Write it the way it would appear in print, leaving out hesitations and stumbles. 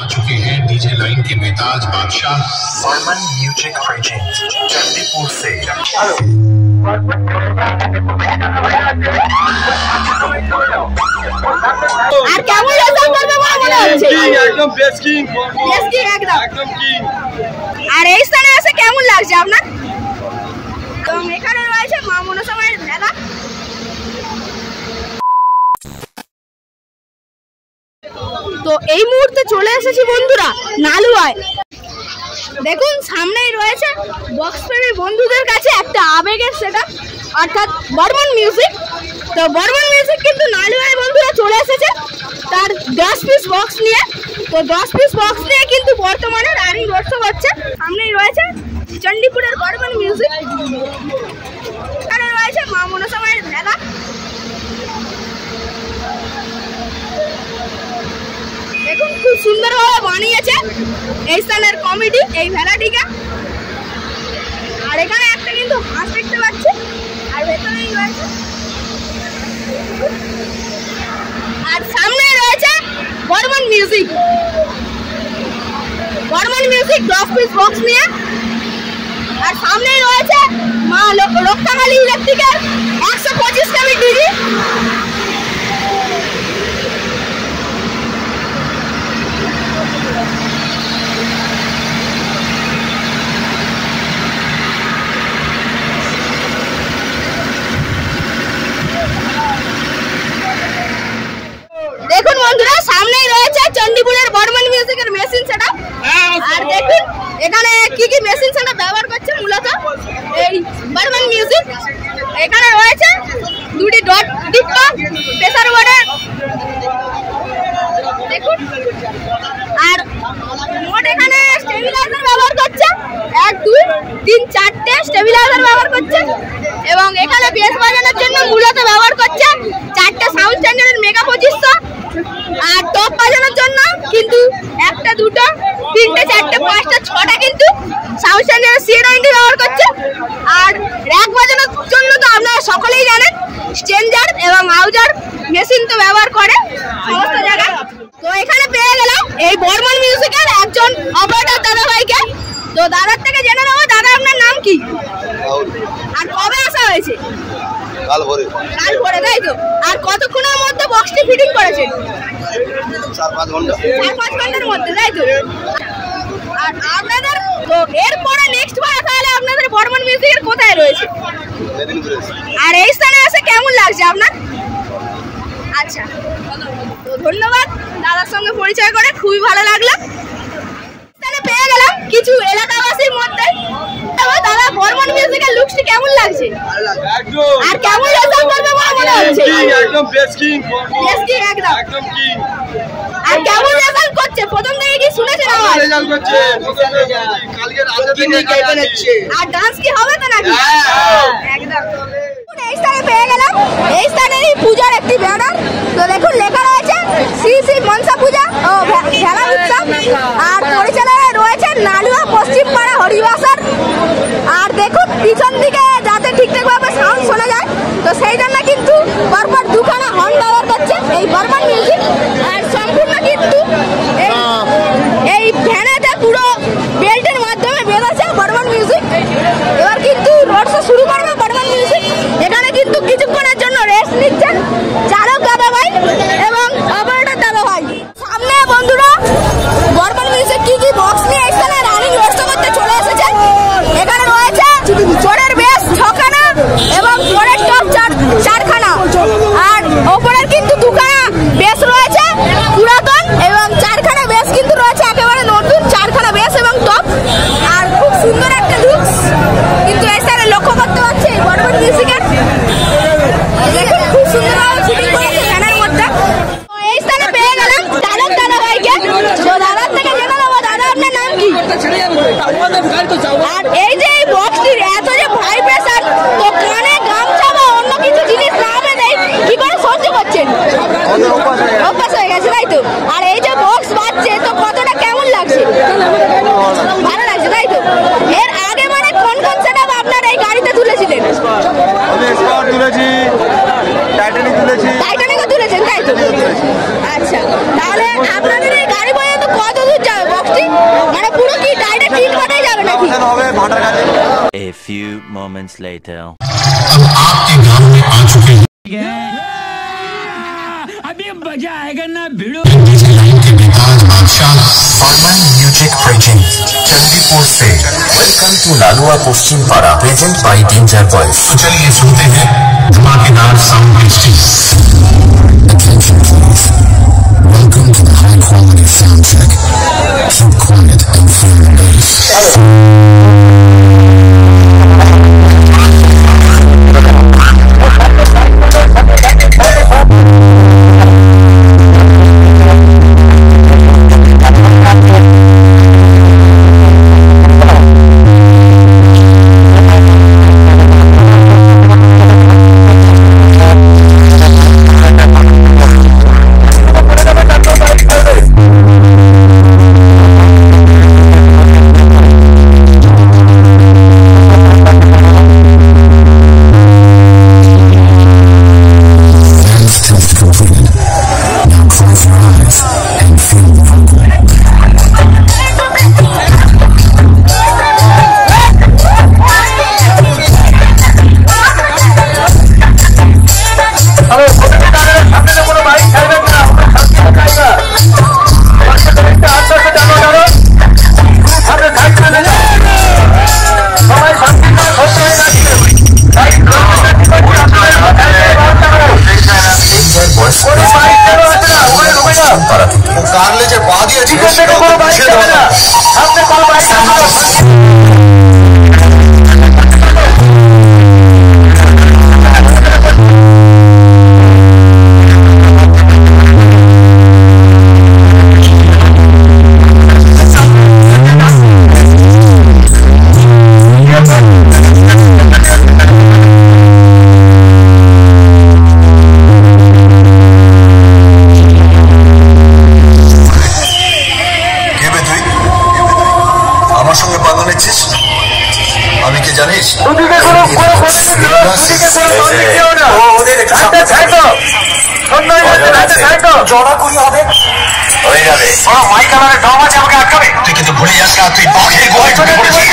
आ चुके हैं DJ line के बेताज बादशाह बर्मन म्यूजिक प्रेजेंट्स चंडीपुर से। আর কেমন রেজাল্ট করবে মনে হচ্ছে? একদম বেস্ট কিং একদম কিং। আর এই স্থানে এসে কেমন লাগছে আপনার? তো এখানে রয়েছে মা মনসা মায়ের ভেলা। তো এই মুহূর্তে চলে এসেছি বন্ধুরা নালুয়ায়। দেখুন সামনেই রয়েছে বক্স প্রেমী বন্ধুদের কাছে একটা আবেগের সেটআপ, অর্থাৎ বর্মন মিউজিক। তো বর্মন মিউজিক কিন্তু নালুয়ায় বন্ধুরা চলে এসেছে তার 10 পিস বক্স নিয়ে। তো 10 পিস বক্স নিয়ে কিন্তু বর্তমানে রানিং রোড শো হচ্ছে। সামনেই রয়েছে চণ্ডীপুরের বর্মন মিউজিক, এখানে রয়েছে মা মনসা মায়ের ভেলা। দেখুন খুব সুন্দরভাবে বানিয়েছে এই স্থানের কমিটি এই ভেলাটিকে। আর এখানে একটা কিন্তু হাঁস দেখতে পাচ্ছি, আর ভেতরেই রয়েছে, আর সামনে রয়েছে Barman music. Barman music 10 piece box নিয়ে। আর সামনেই রয়েছে মা রক্ষাকালী ইলেকট্রিকের 125 কেভি ডিজি। দেখুন বন্ধুরা সামনেই রয়েছে চণ্ডীপুরের বর্মন মিউজিকের মেশিন সেটআপ। আর দেখুন এখানে কি কি মেশিন সেটআপ ব্যবহার করছে মূলত এই বর্মন মিউজিক। এখানে রয়েছে দুটি ডট ডিপ্পা প্রেসার বোর্ডে দেখুন। আর মোট এখানে স্টেবিলাইজার ব্যবহার করছে 1 2 3 4টে স্টেবিলাইজার ব্যবহার করছে। এবং এখানে বেস বাজানোর জন্য মূলত ব্যবহার করছে 4টে সাউন্ড চ্যানেলের মেগা 2500। আর টপ বাজানোর জন্য কিন্তু 1টা 2টা 3টে 4টে 5টা 6টা কিন্তু সাউন্ড চ্যানেলের C20 ব্যবহার করছে। আর র‍্যাক বাজানোর জন্য তো আপনারা সকলেই জানেন স্ট্রেঞ্জার এবং আউজার মেশিন তো ব্যবহার করে সমস্ত জায়গায়। তো এখানে পেয়ে গেলাম এই বর্মন মিউজিকের একজন অপারেটর দাদা ভাইকে। তো দাদার থেকে জেনে নেবো, দাদা আপনার নাম কি আর কবে আসা হয়েছে? কাল ভোরে তাই তো। আর কতক্ষণের মধ্যে বক্সটি ফিটিং করেছেন? 4-5 ঘন্টা। 4-5 ঘন্টার মধ্যে, তাই তো। আর আপনাদের তো এরপরে নেক্সট বার তাহলে আপনাদের বর্মন মিউজিকের কোথায় রয়েছে? আর এই স্থানে এসে কেমন লাগছে আপনার? আচ্ছা তো ধন্যবাদ, দাদার সঙ্গে পরিচয় করে খুবই ভালো লাগলো। এখানে পেয়ে গেলাম কিছু এলাকাবাসীর মধ্যে। দাদা বর্মন মিউজিকের লুকসটি কেমন লাগছে? আর কেমন রেজাল্ট করবে মনে হচ্ছে? একদম বেস্ট কিং একদম কিং। আর কেমন রেজাল্ট করছে? প্রথম থেকে কি শুনেছেন আওয়াজ? রেজাল্ট করছে কালকে রাতে থেকে গাইতে যাচ্ছে। আর ডান্স কি হবে তো নাকি? একদম। এই স্থানে পেয়ে গেলাম এই স্থানের পূজার একটি ব্যানার। তো দেখুন লেখা রয়েছে শ্রী শ্রী মনসা পূজা ও ভেলা উৎসব। আর পরিচালনায় রয়েছে নালুয়া পশ্চিম পাড়া হরিবাসর। আর দেখুন পিছন দিকে যাতে ঠিকঠাকভাবে সাউন্ড শোনা যায় তো সেই জন্য কিন্তু পরপর দুখানা হর্ন ব্যবহার করছে এই বর্মন মিউজিক। আর সম্পূর্ণ কিন্তু এই ভ্যানেতে পুরো বেল্টের মাধ্যমে বেরোচ্ছে বর্মন মিউজিক। এবার কিন্তু রোড শো শুরু করবে বর্মন মিউজিক। এখানে কিন্তু কিছুক্ষণের জন্য রেস্ট নিচ্ছেন চালক দাদা ভাই এবং অপারেটর দাদা ভাই। সামনে বন্ধুরা Barman A few moments later. अब आपके गांव में आ चुके हैं अभी मजा आएगा ना भिड़ो डीजे लाइन के बेताज बादशाह Online Music Preaching, चंदीपुर से। Welcome to लालुआ पश्चिम पारा, present by Danger Boys। तो चलिए सुनते हैं धमाकेदार sound testing. Attention please. Welcome to the high quality sound check. Keep quiet and feel the bass. তুই বাঘের গোহায় ঢুকে পড়েছিস